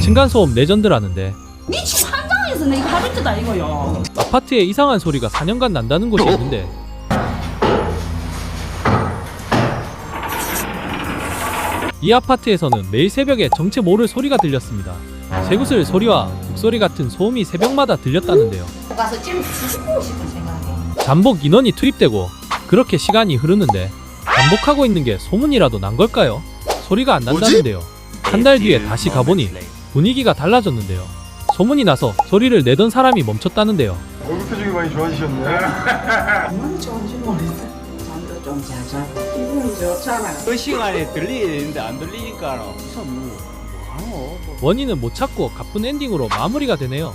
층간소음 레전드라는데 니 지금 한강에서 내 이거 하루 이틀다 이거요. 아파트에 이상한 소리가 4년간 난다는 곳이 있는데 이 아파트에서는 매일 새벽에 정체 모를 소리가 들렸습니다. 쇠구슬 소리와 북소리 같은 소음이 새벽마다 들렸다는데요. 가서 찜 드시고 싶은 생각이. 잠복 인원이 투입되고 그렇게 시간이 흐르는데 잠복하고 있는 게 소문이라도 난 걸까요? 소리가 안 난다는데요. 한 달 뒤에 다시 가보니 분위기가 달라졌는데요. 소문이 나서 소리를 내던 사람이 멈췄다는데요. 얼굴 표정이 많이 좋아지셨네. 얼마나 좋은지 모르겠어. 잠도 좀 잘 자고 기분이 좋잖아. 그 시간에 들리는데 안 들리니까 우선 뭐하노? 원인은 못 찾고 가쁜 엔딩으로 마무리가 되네요.